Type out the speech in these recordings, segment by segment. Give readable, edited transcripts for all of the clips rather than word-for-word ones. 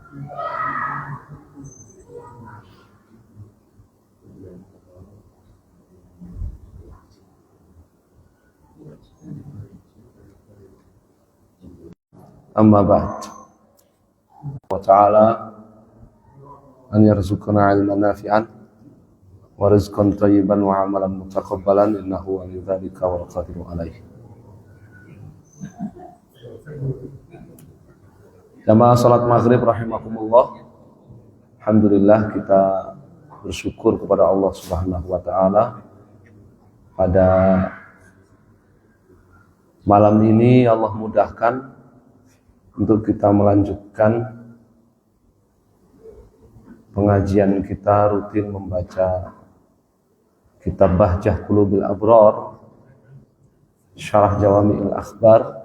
Amma ba'd. Wa ta'ala an yarzuqana 'ilman nafi'an wa rizqan thayyiban wa 'amalan mutaqabbalan innahu waliyyu dzalika wal qadiru 'alaihi. Jamaah salat maghrib rahimakumullah. Alhamdulillah kita bersyukur kepada Allah Subhanahu wa taala pada malam ini Allah mudahkan untuk kita melanjutkan pengajian kita rutin membaca kitab Bahjah Qulubil Abrar Syarah Jawami'ul Akhbar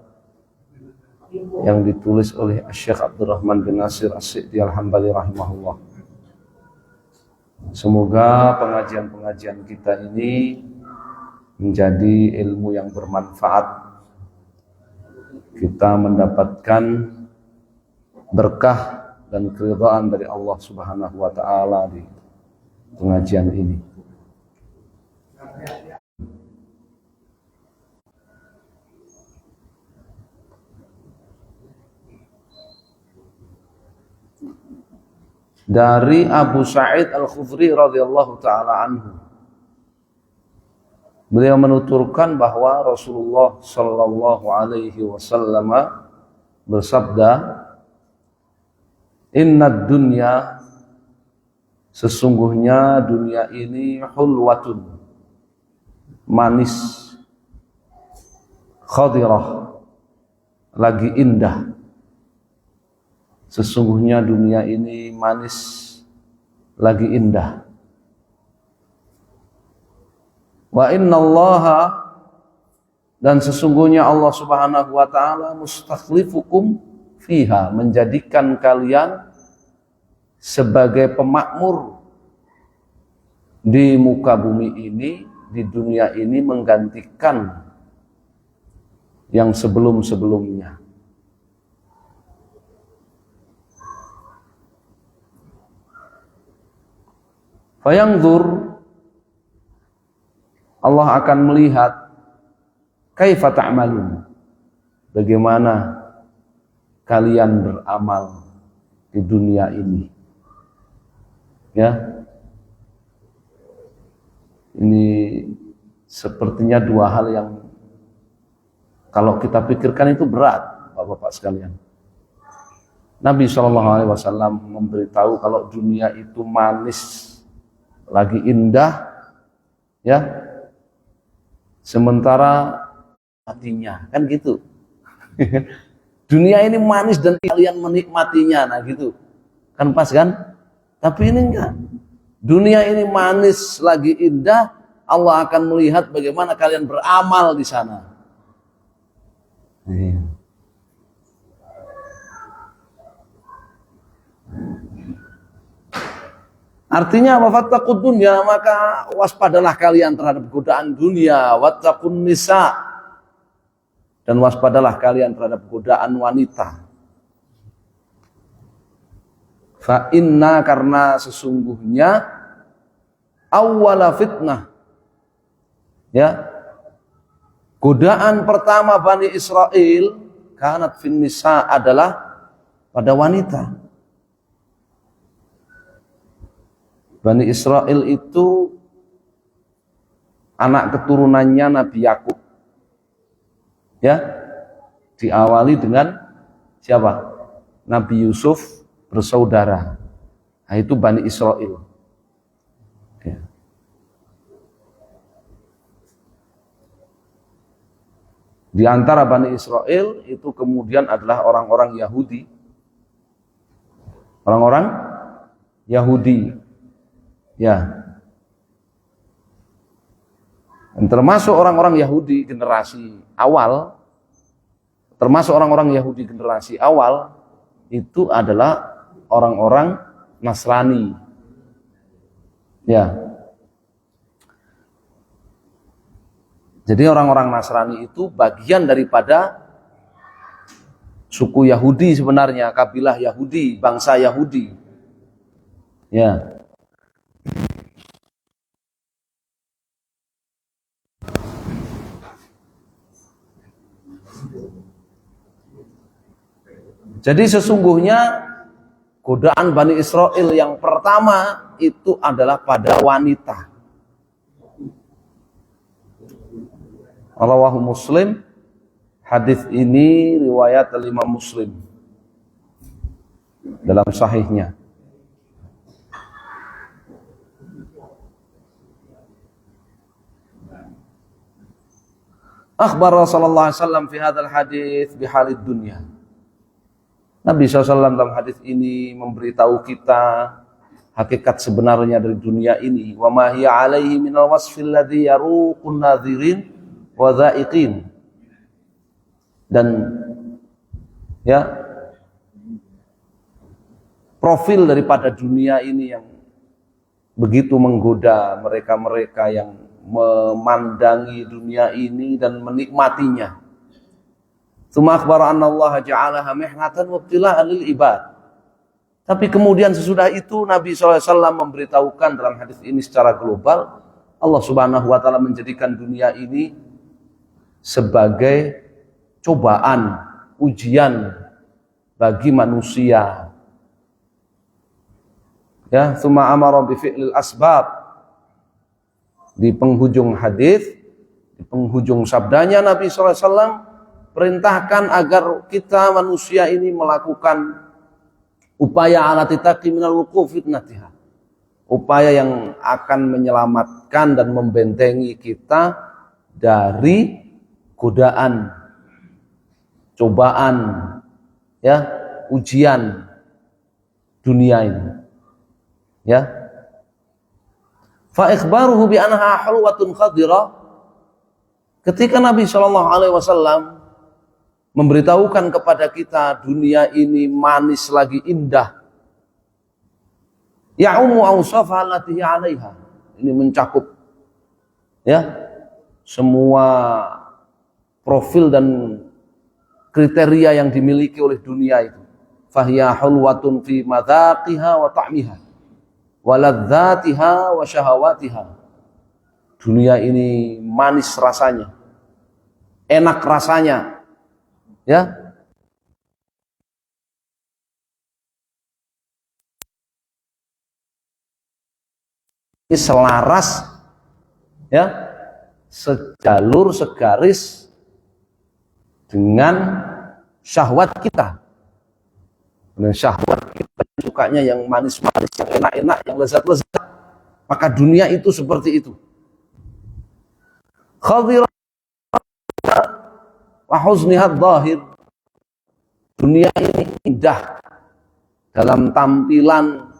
yang ditulis oleh Syekh Abdurrahman bin Nasir As-Sa'di Al-Hambali rahimahullah. Semoga pengajian-pengajian kita ini menjadi ilmu yang bermanfaat. Kita mendapatkan berkah dan keridhaan dari Allah Subhanahu wa taala di pengajian ini. Dari Abu Sa'id Al-Khudri radhiyallahu taala anhu, beliau menuturkan bahwa Rasulullah sallallahu alaihi wasallam bersabda, "Innad dunya, sesungguhnya dunia ini hulwatun, manis, khadirah, lagi indah." Sesungguhnya dunia ini manis, lagi indah. Wa innallaha, dan sesungguhnya Allah Subhanahu wa taala mustakhlifukum fiha, menjadikan kalian sebagai pemakmur di muka bumi ini, di dunia ini, menggantikan yang sebelum-sebelumnya. Fayanzur, Allah akan melihat kaifa ta'malun, bagaimana kalian beramal di dunia ini. Ya. Ini sepertinya dua hal yang kalau kita pikirkan itu berat, Bapak-bapak sekalian. Nabi SAW memberitahu kalau dunia itu manis, lagi indah, ya. Sementara matinya, kan gitu. Dunia ini manis dan kalian menikmatinya, nah gitu. Kan pas kan? Tapi ini enggak. Dunia ini manis, lagi indah, Allah akan melihat bagaimana kalian beramal di sana. Iya. Artinya apa? Fattaqud dunya, maka waspadalah kalian terhadap godaan dunia. Wattaqun nisa, dan waspadalah kalian terhadap godaan wanita. Fa inna, karena sesungguhnya awwala fitnah, ya, godaan pertama Bani Israel kanat fin nisa, adalah pada wanita. Bani Israel itu anak keturunannya Nabi Yakub. Ya, diawali dengan siapa? Nabi Yusuf bersaudara. Nah, itu Bani Israel. Ya. Di antara Bani Israel itu kemudian adalah orang-orang Yahudi. Orang-orang Yahudi. Ya. Dan termasuk orang-orang Yahudi generasi awal, itu adalah orang-orang Nasrani. Ya. Jadi orang-orang Nasrani itu bagian daripada suku Yahudi sebenarnya, kabilah Yahudi, bangsa Yahudi. Ya. Jadi sesungguhnya godaan Bani Israel yang pertama itu adalah pada wanita. Rawahu Muslim, hadis ini riwayat Imam Muslim dalam sahihnya. Akhbar Rasulullah sallallahu fi hadzal hadis bihalid dunya. Nabi SAW dalam hadis ini memberitahu kita hakikat sebenarnya dari dunia ini. Wa ma hiya alaihi minal wasfil ladzi yaruqun nadhirin wa dha'iqin. Dan ya, profil daripada dunia ini yang begitu menggoda mereka-mereka yang memandangi dunia ini dan menikmatinya. Tsumma akhbara anna Allah ja'alaha mihnatan wa ibtila'an lil ibad. Tapi kemudian sesudah itu Nabi SAW memberitahukan dalam hadis ini secara global, Allah Subhanahu wa taala menjadikan dunia ini sebagai cobaan, ujian bagi manusia. Ya, tsumma amara bi fi'lil asbab. Di penghujung hadis, di penghujung sabdanya Nabi SAW perintahkan agar kita manusia ini melakukan upaya alati taqi minal wuquf fitnatiha. Upaya yang akan menyelamatkan dan membentengi kita dari godaan, cobaan, ya, ujian dunia ini. Ya. Fa ikhbaruhu bi anha hulwatun khadira. Ketika Nabi SAW memberitahukan kepada kita dunia ini manis lagi indah. Ya'umu awsafa allati 'alaiha. Ini mencakup ya semua profil dan kriteria yang dimiliki oleh dunia itu. Fahiya hulwatun fi madzaqiha wa ta'miha wa ladzatiha wa syahawatiha. Dunia ini manis rasanya, enak rasanya. Ya, ini selaras, ya, sejalur, segaris dengan syahwat kita. Dan syahwat kita sukanya yang manis-manis, yang enak-enak, yang lezat-lezat. Maka dunia itu seperti itu. Khadira wa huzniha dhahir. Dunia ini indah dalam tampilan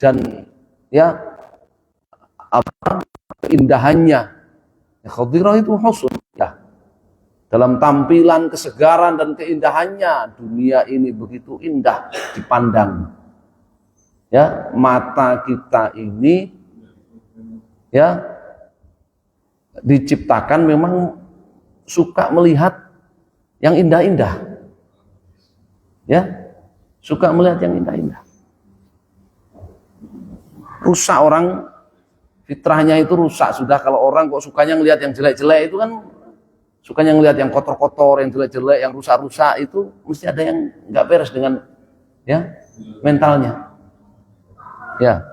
dan ya apa keindahannya. Khadirah itu husn ya. Dalam tampilan, kesegaran dan keindahannya, dunia ini begitu indah dipandang. Ya, mata kita ini ya diciptakan memang suka melihat yang indah-indah. Ya, suka melihat yang indah-indah. Rusak orang, fitrahnya itu rusak sudah. Kalau orang kok sukanya ngelihat yang jelek-jelek itu kan, sukanya ngelihat yang kotor-kotor, yang jelek-jelek, yang rusak-rusak, itu mesti ada yang nggak beres dengan ya mentalnya. Ya.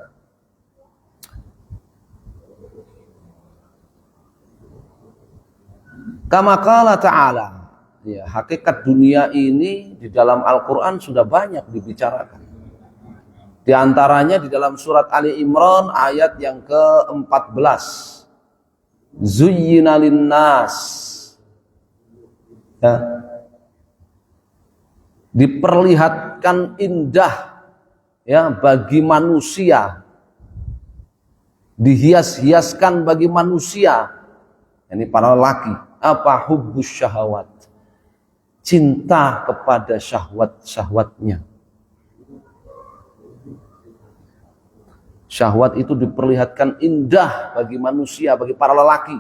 Kama qala ta'ala. Ya, hakikat dunia ini di dalam Al-Quran sudah banyak dibicarakan. Di antaranya di dalam surat Ali Imran ayat yang ke-14. Zuyyina linnas. Ya. Diperlihatkan indah ya bagi manusia. Dihias-hiaskan bagi manusia. Ini para lelaki. Apa hubbus syahawat? Cinta kepada syahwat-syahwatnya. Syahwat itu diperlihatkan indah bagi manusia, bagi para lelaki.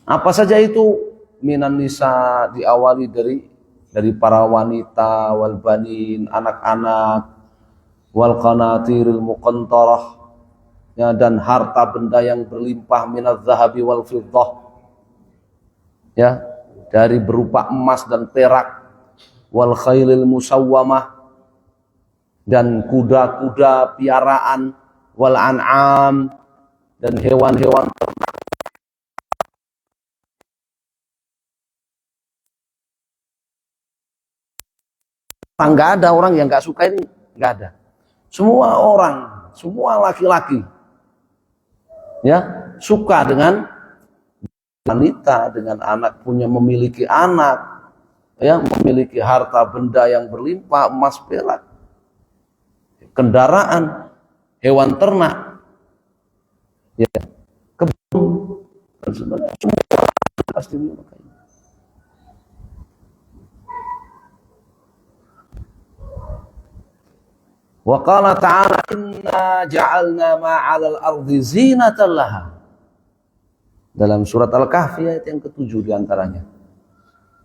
Apa saja itu? Minan nisa, diawali dari dari para wanita, wal banin, anak-anak, wal qanatiril muqantarah, ya, dan harta benda yang berlimpah, minadz zahabi wal fiddah, ya, dari berupa emas dan perak, wal khailil musawwamah, dan kuda-kuda piaraan, wal an'am, dan hewan-hewan ternak. Nggak ada orang yang nggak suka ini, nggak ada. Semua orang, semua laki-laki, ya, suka dengan wanita, dengan anak, memiliki anak, ya, memiliki harta benda yang berlimpah, emas perak, kendaraan, hewan ternak, ya, kebun, dan sebagainya. Semua pasti menyukai. Wa qala ta'ala inna ja'alna ma'alal ardi zinatan laha. Dalam surat Al-Kahfi ayat yang ke-7 diantaranya.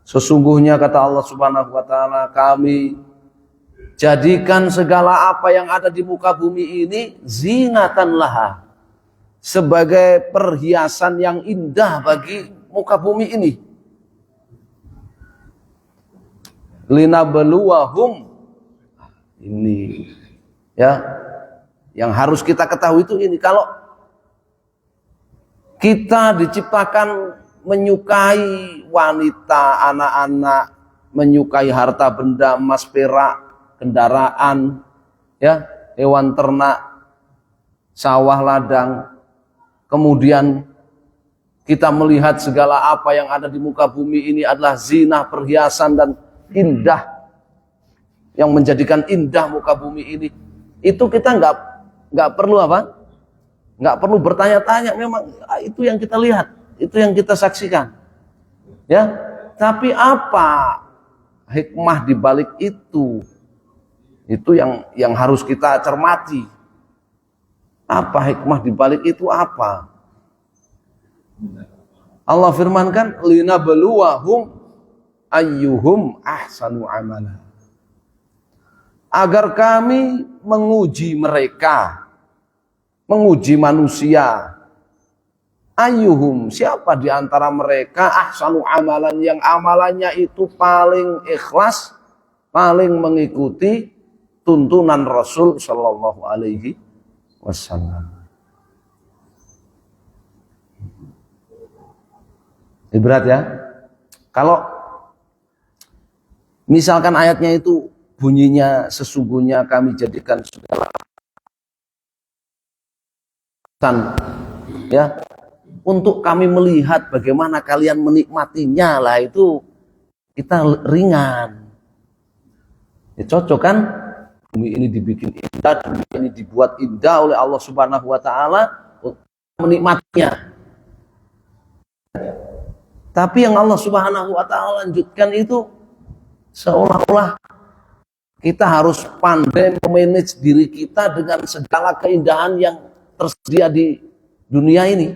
Sesungguhnya kata Allah Subhanahu wa ta'ala, kami jadikan segala apa yang ada di muka bumi ini zinatan laha, sebagai perhiasan yang indah bagi muka bumi ini. Linabluwahum, ini, ya, yang harus kita ketahui itu ini, kalau kita diciptakan menyukai wanita, anak-anak, menyukai harta benda, emas perak, kendaraan, ya, hewan ternak, sawah ladang, kemudian kita melihat segala apa yang ada di muka bumi ini adalah zinah, perhiasan dan indah, yang menjadikan indah muka bumi ini. Itu kita nggak perlu apa? Nggak perlu bertanya-tanya, memang itu yang kita lihat, itu yang kita saksikan, ya. Tapi apa hikmah di balik itu? Itu yang harus kita cermati. Apa hikmah di balik itu apa? Allah firmankan, linabluwahum ayyuhum ahsanu amala. Agar kami menguji mereka, menguji manusia. Ayyuhum, siapa di antara mereka ahsanu amalan, yang amalannya itu paling ikhlas, paling mengikuti tuntunan Rasul sallallahu alaihi wasallam. Ini berat ya. Kalau misalkan ayatnya itu bunyinya, sesungguhnya kami jadikan segala ya untuk kami melihat bagaimana kalian menikmatinya, lah itu kita ringan. Ya, cocok kan? Bumi ini dibikin indah, bumi ini dibuat indah oleh Allah Subhanahu wa taala untuk menikmatinya. Tapi yang Allah Subhanahu wa taala lanjutkan itu seolah-olah kita harus pandai memanage diri kita dengan segala keindahan yang tersedia di dunia ini.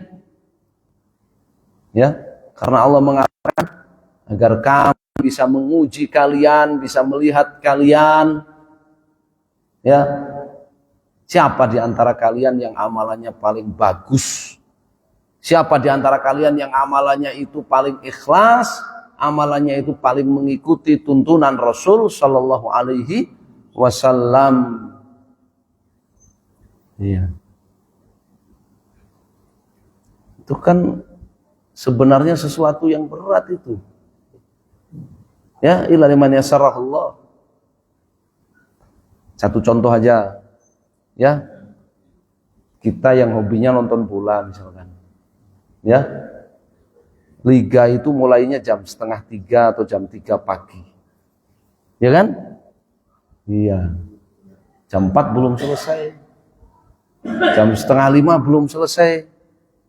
Ya, karena Allah mengatakan agar kami bisa menguji kalian, bisa melihat kalian, ya, siapa di antara kalian yang amalannya paling bagus, siapa di antara kalian yang amalannya itu paling ikhlas, amalannya itu paling mengikuti tuntunan Rasul sallallahu alaihi wasallam. Iya. Itu kan sebenarnya sesuatu yang berat itu. Ya, illa liman yasarahullah. Satu contoh aja. Ya. Kita yang hobinya nonton bola misalkan. Ya. Liga itu mulainya jam 2:30 atau jam 3 pagi. Ya kan? Iya. Jam 4 belum selesai. Jam 4:30 belum selesai.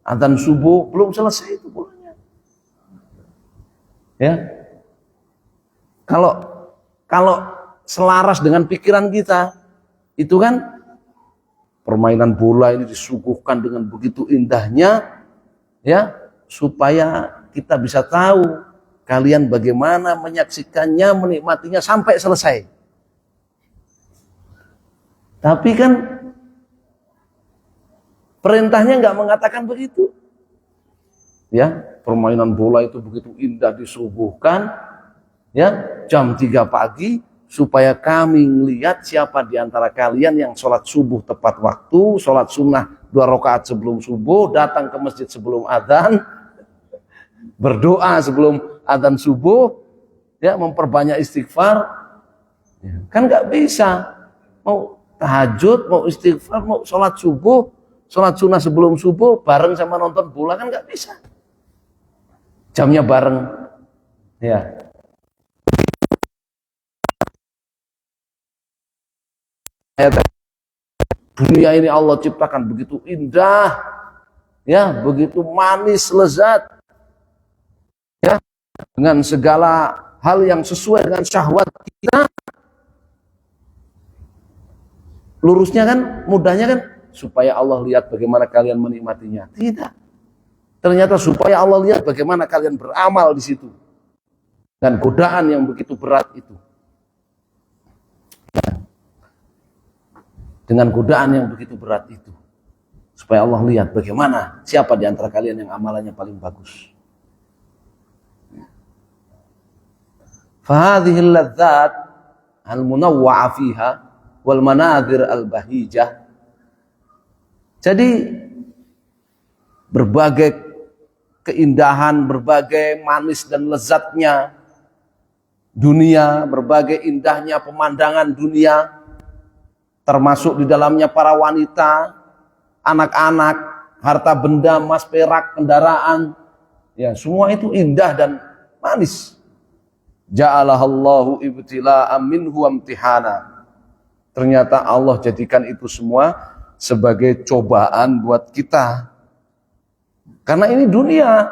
Adzan subuh belum selesai itu bolanya. Ya. Kalau selaras dengan pikiran kita, itu kan permainan bola ini disuguhkan dengan begitu indahnya, ya, supaya kita bisa tahu kalian bagaimana menyaksikannya, menikmatinya sampai selesai. Tapi kan perintahnya nggak mengatakan begitu. Ya, permainan bola itu begitu indah disuguhkan, ya, jam 3 pagi, supaya kami melihat siapa di antara kalian yang sholat subuh tepat waktu, sholat sunnah 2 rakaat sebelum subuh, datang ke masjid sebelum adzan, berdoa sebelum adzan subuh, ya, memperbanyak istighfar. Ya, kan nggak bisa mau tahajud, mau istighfar, mau sholat subuh, sholat sunnah sebelum subuh bareng sama nonton bola, kan nggak bisa. Jamnya bareng, ya. Dunia ini Allah ciptakan begitu indah, ya, begitu manis, lezat, ya, dengan segala hal yang sesuai dengan syahwat kita. Lurusnya kan, mudahnya kan, supaya Allah lihat bagaimana kalian menikmatinya. Tidak. Ternyata supaya Allah lihat bagaimana kalian beramal di situ. Dan godaan yang begitu berat itu. Dengan godaan yang begitu berat itu. Supaya Allah lihat bagaimana, siapa di antara kalian yang amalannya paling bagus. Fahadhil ladzat al-munawwa'a fiha wal manadhir al-bahijah. Jadi berbagai keindahan, berbagai manis dan lezatnya dunia, berbagai indahnya pemandangan dunia, termasuk di dalamnya para wanita, anak-anak, harta benda, emas, perak, kendaraan, ya, semua itu indah dan manis. Ja'alahallahu ibtila'am minhu amtihana. Ternyata Allah jadikan itu semua sebagai cobaan buat kita. Karena ini dunia,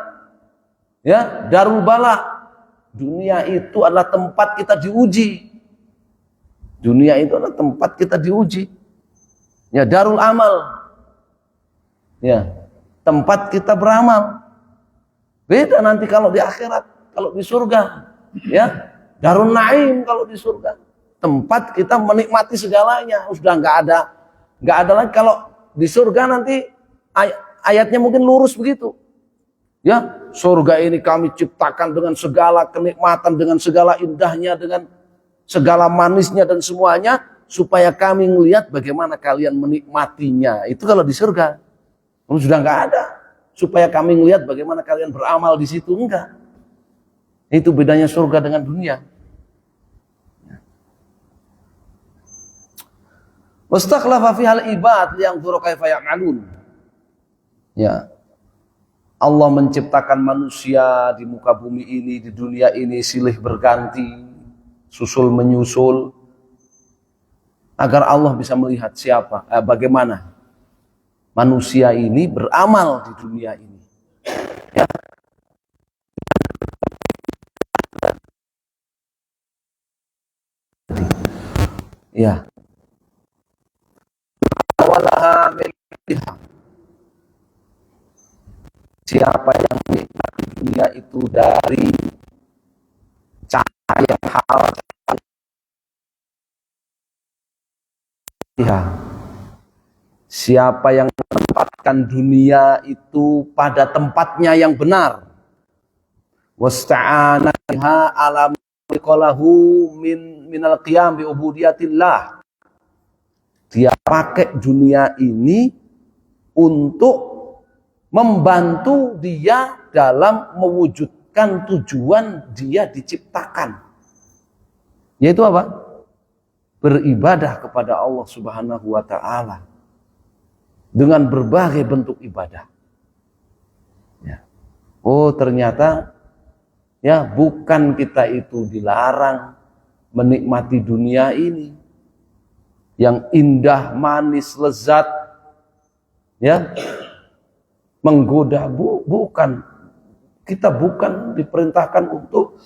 ya, darul bala. Dunia itu adalah tempat kita diuji. Dunia itu adalah tempat kita diuji. Ya, darul amal. Ya, tempat kita beramal. Beda nanti kalau di akhirat, kalau di surga, ya, darul naim kalau di surga. Tempat kita menikmati segalanya. Sudah nggak ada lagi. Kalau di surga nanti ayatnya mungkin lurus begitu. Ya, surga ini kami ciptakan dengan segala kenikmatan, dengan segala indahnya, dengan segala manisnya dan semuanya, supaya kami melihat bagaimana kalian menikmatinya. Itu kalau di surga. Sudah nggak ada. Supaya kami melihat bagaimana kalian beramal di situ, enggak. Itu bedanya surga dengan dunia. Wastakhlafa fihal ibad liyanzura kaifa ya'malun. Ya. Allah menciptakan manusia di muka bumi ini, di dunia ini silih berganti, susul menyusul, agar Allah bisa melihat bagaimana manusia ini beramal di dunia ini. Ya. Ya. Walaha milkiha. Siapa yang menikmati dunia itu dari cara yang halal, ya. Siapa yang menempatkan dunia itu pada tempatnya yang benar, wasta'ana biha ala qalahu minal qiyam bi ubudiyatillah. Dia pakai dunia ini untuk membantu dia dalam mewujudkan tujuan dia diciptakan. Yaitu apa? Beribadah kepada Allah Subhanahu wa ta'ala. Dengan berbagai bentuk ibadah. Ya. Oh, ternyata ya, bukan kita itu dilarang menikmati dunia ini yang indah, manis, lezat, ya, menggoda, bukan. Kita bukan diperintahkan untuk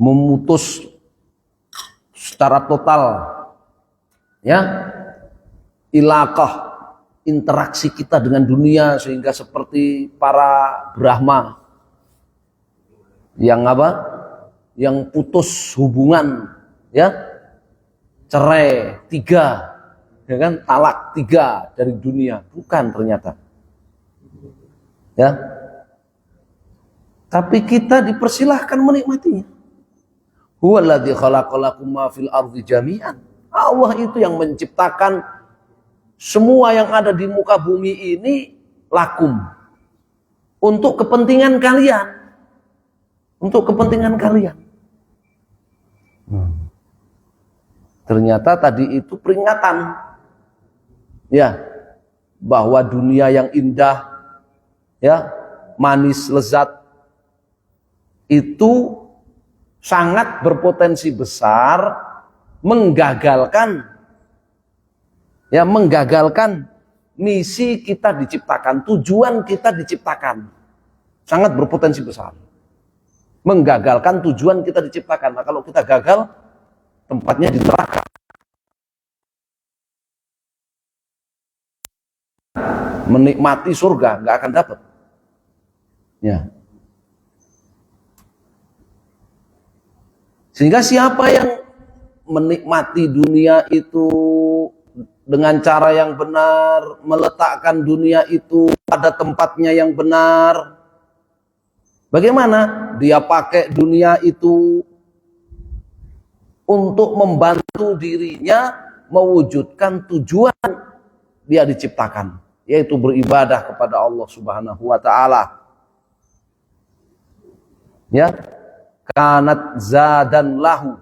memutus secara total, ya, ilaqah, interaksi kita dengan dunia sehingga seperti para Brahma yang apa? Yang putus hubungan, ya, cerai 3, ya kan, talak 3 dari dunia. Bukan ternyata, ya. Tapi kita dipersilahkan menikmatinya. Huwallazi khalaqalakum ma fil ardi jami'an. Allah itu yang menciptakan semua yang ada di muka bumi ini lakum. Untuk kepentingan kalian. Untuk kepentingan kalian. Ternyata tadi itu peringatan. Ya, bahwa dunia yang indah, ya, manis, lezat, itu sangat berpotensi besar menggagalkan misi kita diciptakan, tujuan kita diciptakan. Sangat berpotensi besar menggagalkan tujuan kita diciptakan. Nah, kalau kita gagal, tempatnya di neraka. Menikmati surga nggak akan dapat. Ya. Sehingga siapa yang menikmati dunia itu dengan cara yang benar, meletakkan dunia itu pada tempatnya yang benar, bagaimana? Dia pakai dunia itu untuk membantu dirinya mewujudkan tujuan dia diciptakan, yaitu beribadah kepada Allah Subhanahu wa taala. Ya, kanat zadan lahu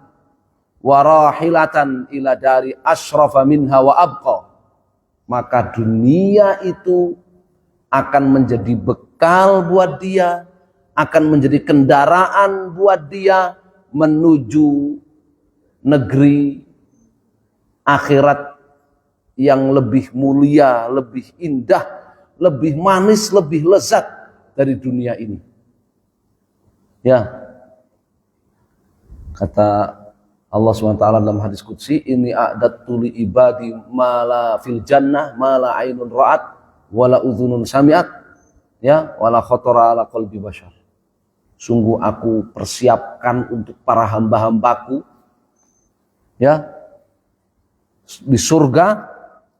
warahilatan ila dari asyrafa minha wa abqa. Maka dunia itu akan menjadi bekal buat dia, akan menjadi kendaraan buat dia menuju negeri akhirat yang lebih mulia, lebih indah, lebih manis, lebih lezat dari dunia ini. Ya, kata Allah SWT dalam hadis qudsi, ini a'dattu li ibadi ma la fil jannah ma la ainun ra'at wa la udhunun sami'at, ya, wa la khatara ala qalbi bashar. Sungguh aku persiapkan untuk para hamba-hambaku, ya, di surga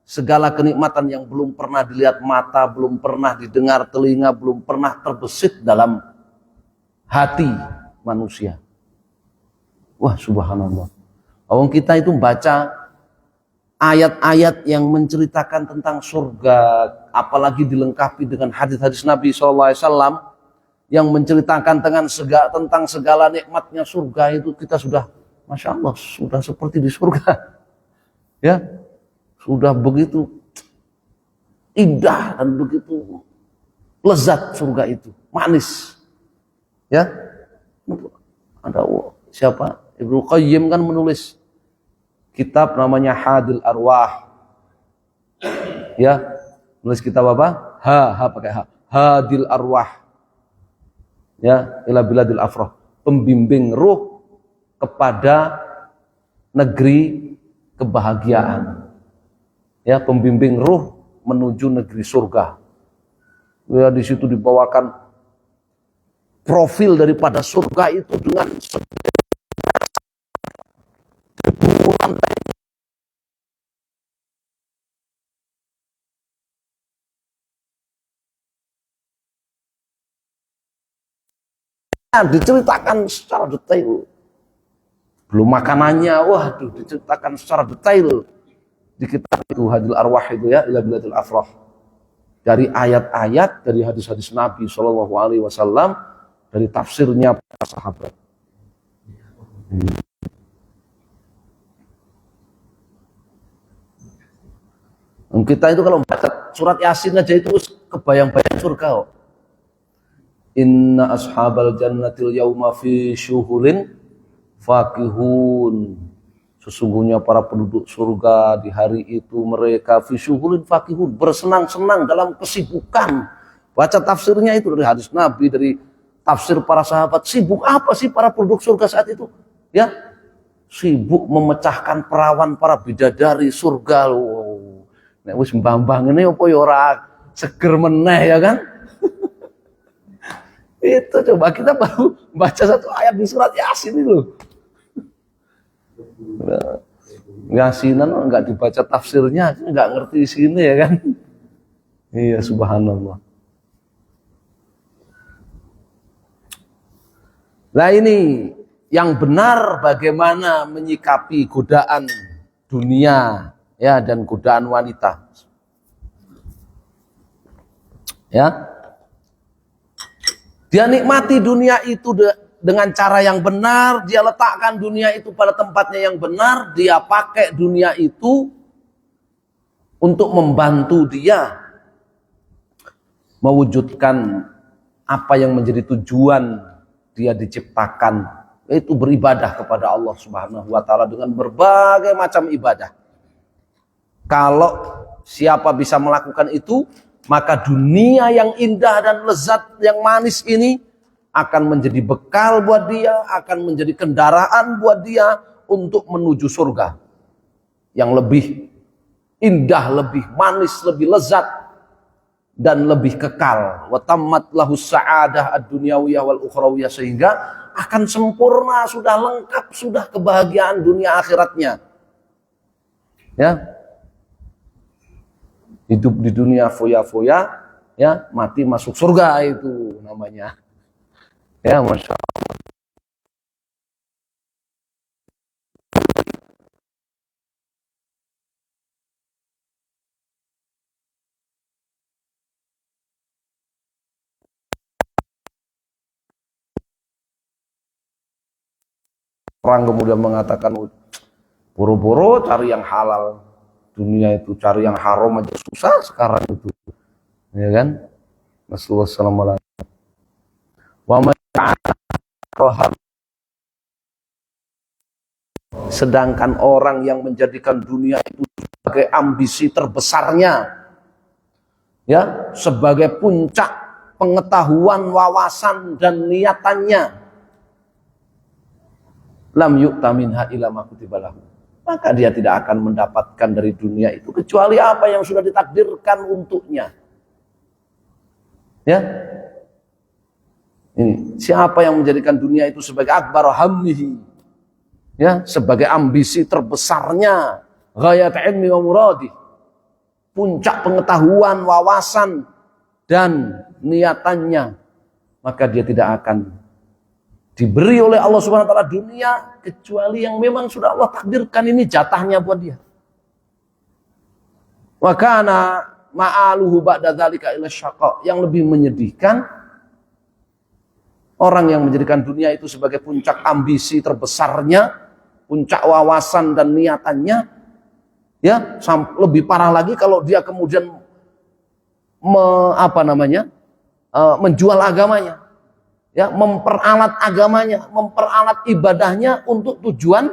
segala kenikmatan yang belum pernah dilihat mata, belum pernah didengar telinga, belum pernah terbesit dalam hati manusia. Wah, subhanallah. Awang kita itu baca ayat-ayat yang menceritakan tentang surga, apalagi dilengkapi dengan hadis-hadis Nabi SAW yang menceritakan tentang segala nikmatnya surga, itu kita sudah, masya Allah, sudah seperti di surga. Ya, sudah begitu indah dan begitu lezat surga itu, manis. Ya, ada siapa? Ibnu Qayyim kan menulis kitab namanya Hadil Arwah. Ya, menulis kitab apa? Pakai Hadil Arwah. Ya, ila biladil afrah, pembimbing ruh kepada negeri kebahagiaan. Ya, pembimbing ruh menuju negeri surga. Ya, di situ dibawakan profil daripada surga itu dengan diceritakan secara detail. Belum makanannya, waduh, diceritakan secara detail di kitab itu Hadil Arwah itu, ya, ila biladil afrah. Dari ayat-ayat, dari hadis-hadis Nabi SAW, dari tafsirnya para sahabat. Kita itu kalau baca surat Yasin aja itu kebayang-bayang surga. Oh. Inna ashabal jannatil yauma fi syuhulin fakihun. Sesungguhnya para penduduk surga di hari itu mereka fi syuhulin fakihun, bersenang-senang dalam kesibukan. Baca tafsirnya itu dari hadis Nabi, dari tafsir para sahabat. Sibuk apa sih para penduduk surga saat itu? Ya, sibuk memecahkan perawan para bidadari surga. Wow. Nek wis mbambang ngene apa ya ora seger meneh ya kan? Itu coba kita baru baca satu ayat di surat Yasin itu. Yasinan enggak dibaca tafsirnya, enggak ngerti sini ya kan? Iya, subhanallah. Nah ini yang benar bagaimana menyikapi godaan dunia ya dan godaan wanita. Ya. Dia nikmati dunia itu dengan cara yang benar, dia letakkan dunia itu pada tempatnya yang benar, dia pakai dunia itu untuk membantu dia mewujudkan apa yang menjadi tujuan dia diciptakan, yaitu beribadah kepada Allah Subhanahu wa taala dengan berbagai macam ibadah. Kalau siapa bisa melakukan itu, maka dunia yang indah dan lezat yang manis ini akan menjadi bekal buat dia, akan menjadi kendaraan buat dia untuk menuju surga yang lebih indah, lebih manis, lebih lezat dan lebih kekal. Wa tammat lahu sa'adah ad-dunyawiyah wal ukhrawiyah, sehingga akan sempurna, sudah lengkap, sudah kebahagiaan dunia akhiratnya. Ya. Hidup di dunia foya-foya, ya, mati masuk surga itu namanya. Ya, Masya Allah. Orang kemudian mengatakan, boro-boro cari yang halal, dunia itu cari yang haram aja susah sekarang itu, ya kan? Wassalamualaikum. Sedangkan orang yang menjadikan dunia itu sebagai ambisi terbesarnya, ya, sebagai puncak pengetahuan, wawasan dan niatannya, lam yu'ta minha illa ma kutiba lahu, maka dia tidak akan mendapatkan dari dunia itu kecuali apa yang sudah ditakdirkan untuknya. Ya. Ini, siapa yang menjadikan dunia itu sebagai akbar hammihi, ya, sebagai ambisi terbesarnya, ghayat ilmi wa muradi, puncak pengetahuan, wawasan dan niatannya, maka dia tidak akan diberi oleh Allah Subhanahu wa taala dunia kecuali yang memang sudah Allah takdirkan ini jatahnya buat dia. Wa kana ma'aluhu ba'da dzalika ila syaqa, yang lebih menyedihkan orang yang menjadikan dunia itu sebagai puncak ambisi terbesarnya, puncak wawasan dan niatannya, ya, lebih parah lagi kalau dia kemudian menjual agamanya. Ya, memperalat agamanya, memperalat ibadahnya untuk tujuan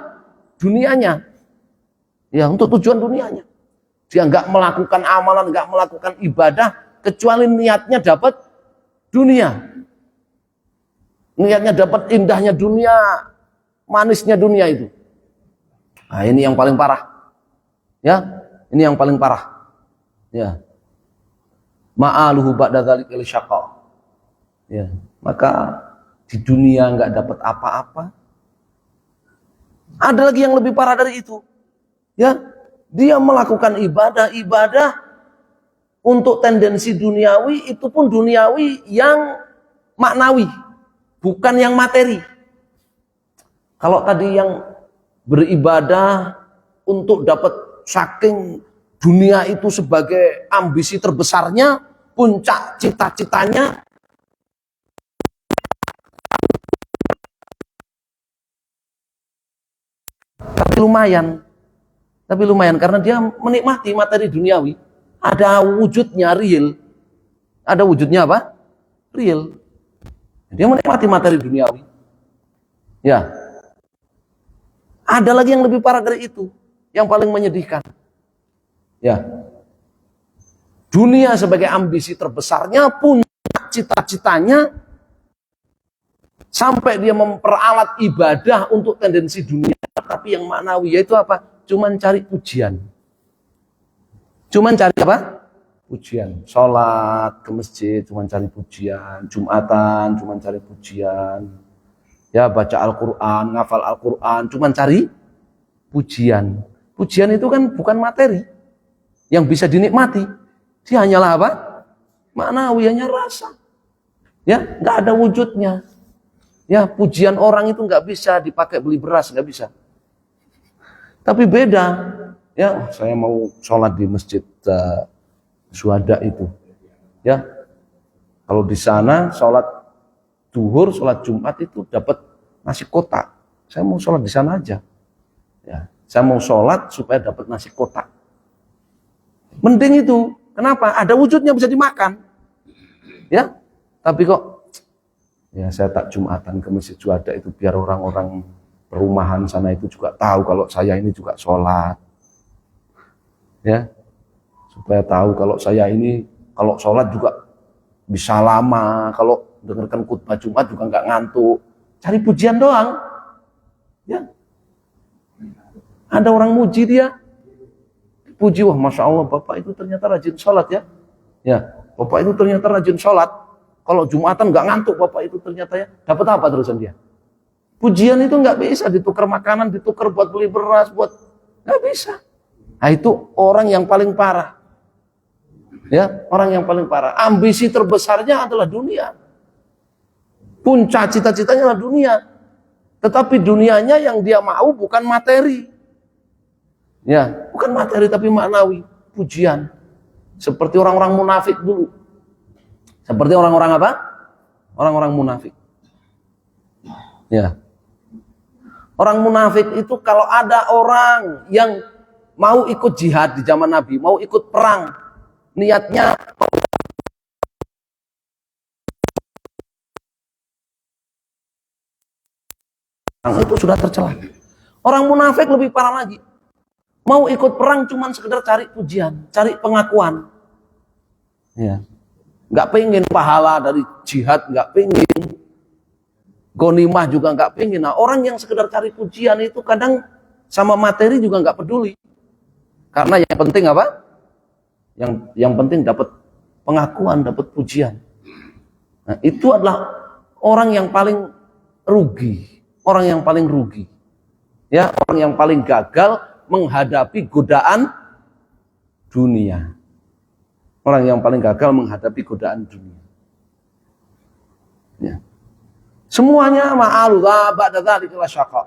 dunianya. Ya, untuk tujuan dunianya. Dia nggak melakukan amalan, nggak melakukan ibadah kecuali niatnya dapat dunia. Niatnya dapat indahnya dunia, manisnya dunia itu. Nah, ini yang paling parah. Ya, ini yang paling parah. Ya. Ma'aluhu ba'da dzalika syaqa. Ya, maka di dunia nggak dapat apa-apa. Ada lagi yang lebih parah dari itu. Ya, dia melakukan ibadah untuk tendensi duniawi, itu pun duniawi yang maknawi, bukan yang materi. Kalau tadi yang beribadah untuk dapat saking dunia itu sebagai ambisi terbesarnya, puncak cita-citanya, tapi lumayan karena dia menikmati materi duniawi, ada wujudnya real, ada wujudnya apa? Real. Dia menikmati materi duniawi. Ya. Ada lagi yang lebih parah dari itu, yang paling menyedihkan. Ya. Dunia sebagai ambisi terbesarnya, puncak cita-citanya, sampai dia memperalat ibadah untuk tendensi dunia, tapi yang maknawi, yaitu apa? Cuman cari pujian. Cuman cari apa? Pujian. Sholat ke masjid cuman cari pujian, Jumatan cuman cari pujian. Ya, baca Al-Qur'an, ngafal Al-Qur'an cuman cari pujian. Pujian itu kan bukan materi yang bisa dinikmati. Dia hanyalah apa? Maknawi, hanya rasa. Ya, nggak ada wujudnya. Ya, pujian orang itu nggak bisa dipakai beli beras, nggak bisa. Tapi beda. Ya, saya mau sholat di masjid Syuhada itu. Ya, kalau di sana sholat duhur, sholat Jumat itu dapat nasi kotak. Saya mau sholat di sana aja. Ya, saya mau sholat supaya dapat nasi kotak. Mending itu. Kenapa? Ada wujudnya, bisa dimakan. Ya, tapi kok ya saya tak Jumatan ke masjid Syuhada itu biar orang-orang perumahan sana itu juga tahu kalau saya ini juga sholat. Ya, supaya tahu kalau saya ini kalau sholat juga bisa lama, kalau dengarkan khutbah Jumat juga nggak ngantuk. Cari pujian doang. Ya, ada orang muji dia, puji, wah masya Allah bapak itu ternyata rajin sholat ya. Ya, bapak itu ternyata rajin sholat. Kalau Jumatan nggak ngantuk bapak itu ternyata ya. Dapat apa terusan dia? Pujian itu nggak bisa ditukar makanan, ditukar buat beli beras, buat nggak bisa. Nah, itu orang yang paling parah. Ya, orang yang paling parah. Ambisi terbesarnya adalah dunia. Puncak cita-citanya adalah dunia. Tetapi dunianya yang dia mau bukan materi. Ya, bukan materi tapi maknawi, pujian. Seperti orang-orang munafik dulu. Seperti orang-orang apa? Orang-orang munafik. Ya. Orang munafik itu kalau ada orang yang mau ikut jihad di zaman Nabi, mau ikut perang, niatnya itu sudah tercela. Orang munafik lebih parah lagi. Mau ikut perang cuman sekedar cari pujian, cari pengakuan. Ya. Nggak pengen pahala dari jihad, nggak pengen. Ghanimah juga nggak pengen. Nah, orang yang sekedar cari pujian itu kadang sama materi juga nggak peduli. Karena yang penting apa? Yang penting dapat pengakuan, dapat pujian. Nah, itu adalah orang yang paling rugi, orang yang paling rugi. Ya, orang yang paling gagal menghadapi godaan dunia. Orang yang paling gagal menghadapi godaan dunia. Ya. Semuanya ma'alu ba'da dzalika lasyaqa.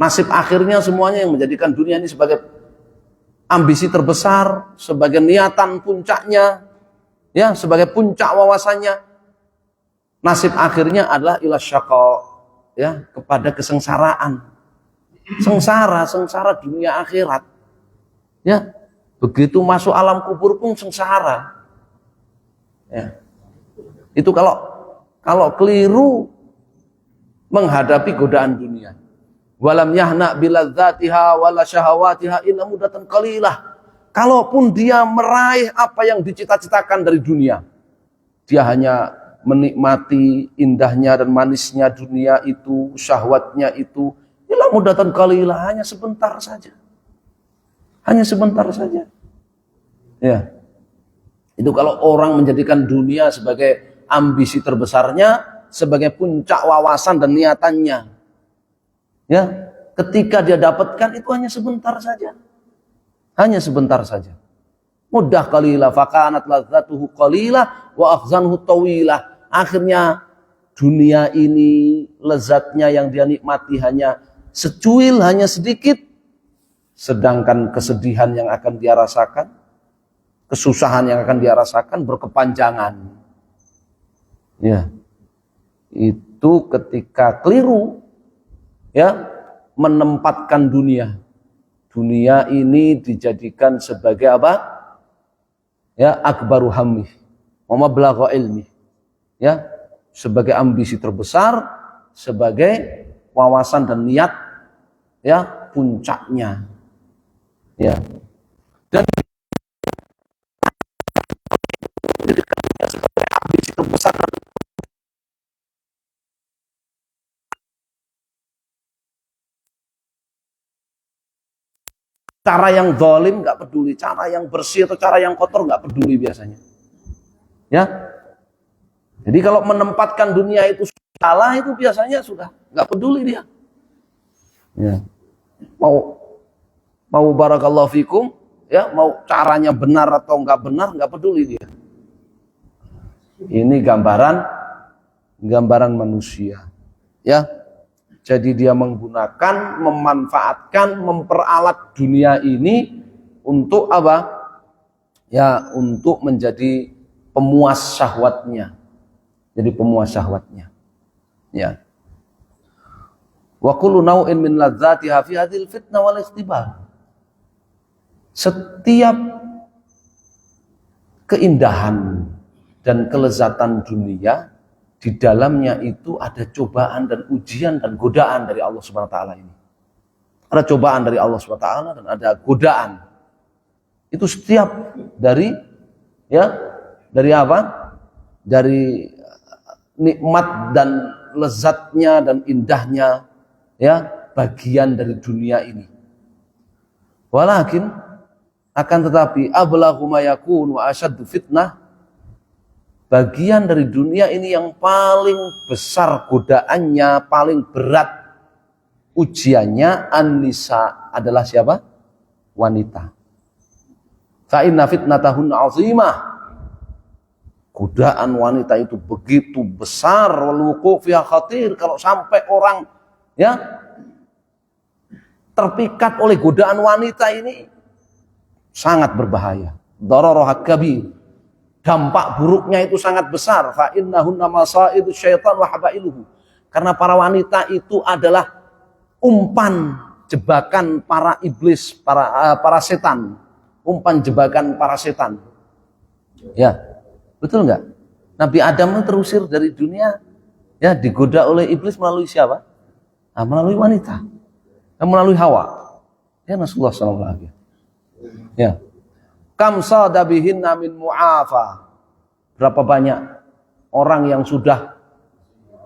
Nasib akhirnya semuanya yang menjadikan dunia ini sebagai ambisi terbesar, sebagai niatan puncaknya, ya, sebagai puncak wawasannya. Nasib akhirnya adalah ilasyaqa, ya, kepada kesengsaraan. Sengsara dunia akhirat. Ya. Begitu masuk alam kubur pun sengsara. Ya. Itu kalau keliru menghadapi godaan dunia. Walam yahna biladzatiha wala syahawatiha illa mudatan qalilah. Kalaupun dia meraih apa yang dicita-citakan dari dunia, dia hanya menikmati indahnya dan manisnya dunia itu, syahwatnya itu, illa mudatan qalilah, hanya sebentar saja. Hanya sebentar saja. Ya. Itu kalau orang menjadikan dunia sebagai ambisi terbesarnya, sebagai puncak wawasan dan niatannya. Ya, ketika dia dapatkan itu hanya sebentar saja. Hanya sebentar saja. Mudah qalilah fakanat ladzatuhu qalilah wa akhzanhu tawilah. Akhirnya dunia ini lezatnya yang dia nikmati hanya secuil, hanya sedikit. Sedangkan kesedihan yang akan dia rasakan, kesusahan yang akan dia rasakan berkepanjangan. Ya. Itu ketika keliru, ya, menempatkan dunia. Dunia ini dijadikan sebagai apa? Ya, akbaru hammi wa mablagha ilmi. Ya, sebagai ambisi terbesar, sebagai wawasan dan niat, ya, puncaknya. Ya. Dan sebagai ambisi terbesar Cara yang zalim nggak peduli, cara yang bersih atau cara yang kotor nggak peduli biasanya. Ya, jadi kalau menempatkan dunia itu salah itu biasanya sudah nggak peduli dia. Ya. Mau barakallahu fikum, ya, mau caranya benar atau nggak benar nggak peduli dia. Ini gambaran manusia, ya. Jadi dia menggunakan, memanfaatkan, memperalat dunia ini untuk apa? Ya, untuk menjadi pemuas syahwatnya. Jadi pemuas syahwatnya. Ya. Wa kullu naw'in min ladzatiha fi hadhil fitnah wal ikhtibar. Setiap keindahan dan kelezatan dunia di dalamnya itu ada cobaan dan ujian dan godaan dari Allah Subhanahu wa taala ini. Ada cobaan dari Allah Subhanahu wa taala dan ada godaan. Itu setiap dari apa? Dari nikmat dan lezatnya dan indahnya, ya, bagian dari dunia ini. Walakin akan tetapi ablaghu ma yakun wa asyaddu fitnah, bagian dari dunia ini yang paling besar godaannya, paling berat ujiannya, an-nisa, adalah siapa? Wanita. Fa inna fitnatahunna 'azimah. Godaan wanita itu begitu besar, wal wuqu' fiha khatir. Kalau sampai orang, ya, terpikat oleh godaan wanita ini sangat berbahaya. Dararuha kabir. Dampak buruknya itu sangat besar. Fa innahunna masaidu syaitan wa habailuhu. Karena para wanita itu adalah umpan jebakan para iblis, para setan. Umpan jebakan para setan. Ya, betul enggak? Nabi Adam terusir dari dunia, ya, digoda oleh iblis melalui siapa? Nah, melalui wanita. Melalui Hawa. Ya, Rasulullah sallallahu alaihi wasallam. Ya. Kam sadabihinna min mu'afa. Berapa banyak orang yang sudah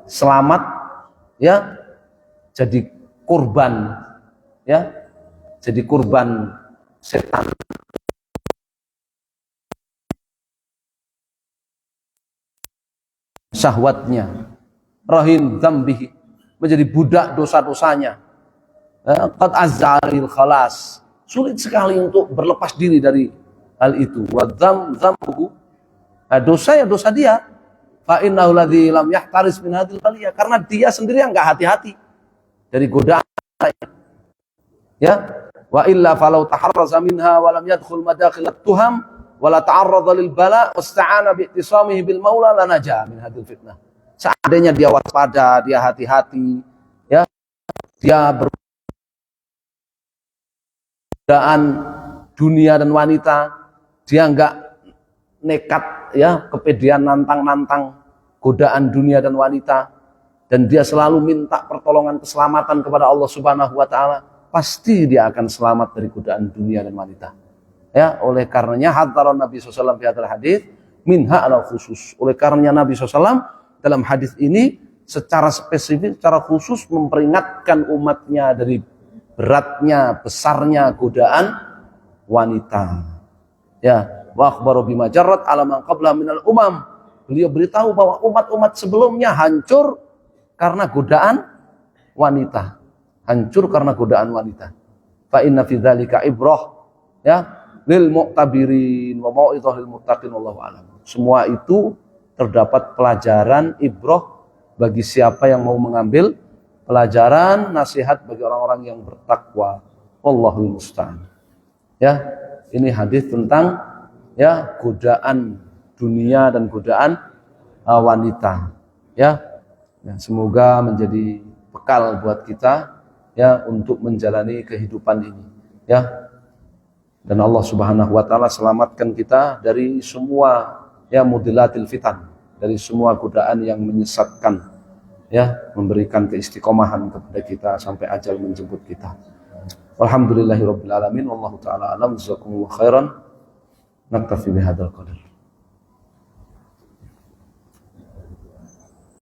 selamat, ya, jadi korban, ya, jadi korban setan. Syahwatnya, rahin dzambihi, menjadi budak dosa-dosanya. Qad azzaril khalas. Sulit sekali untuk berlepas diri dari hal itu. Wa dzambuhu, dosa ya dosa dia. Fa innahu ladzi lam yahtaris min hadhil baliyah, karena dia sendiri yang enggak hati-hati dari godaan. Ya, wa illa falau taharraza minha wa lam yadkhul madakhil at-tuham wa la ta'arrada lil bala wasta'ana bi ittisamihi bil maula lanaja min hadhil fitnah. Seandainya dia waspada, dia hati-hati, ya, dia godaan dunia dan wanita, dia enggak nekat, ya, kepedean nantang-nantang godaan dunia dan wanita, dan dia selalu minta pertolongan keselamatan kepada Allah Subhanahu wa taala, pasti dia akan selamat dari godaan dunia dan wanita. Ya, oleh karenanya hadzara Nabi sallallahu alaihi wasallam hadis minha ala khusus. Oleh karenanya Nabi SAW dalam hadis ini secara spesifik, secara khusus memperingatkan umatnya dari beratnya, besarnya godaan wanita. Ya, wa akhbaru bima jarrat ala man qabla minal umam. Beliau beritahu bahwa umat-umat sebelumnya hancur karena godaan wanita. Hancur karena godaan wanita. Fa inna fi dzalika ibrah, ya, lil mu'tabirin wa mau'izah lil muttaqin wallahu a'lam. Semua itu terdapat pelajaran ibrah bagi siapa yang mau mengambil pelajaran, nasihat bagi orang-orang yang bertakwa. Wallahul musta'an. Ya, ini hadis tentang, ya, godaan dunia dan godaan wanita. Ya, semoga menjadi bekal buat kita, ya, untuk menjalani kehidupan ini. Ya, dan Allah Subhanahu wa taala selamatkan kita dari semua, ya, mudilatil fitan, dari semua godaan yang menyesatkan, ya, memberikan keistiqomahan kepada kita sampai ajal menjemput kita. Alhamdulillahirabbil alamin, wallahu taala alam, jazakumullahu khairan. Naktafi bihadzal qadar.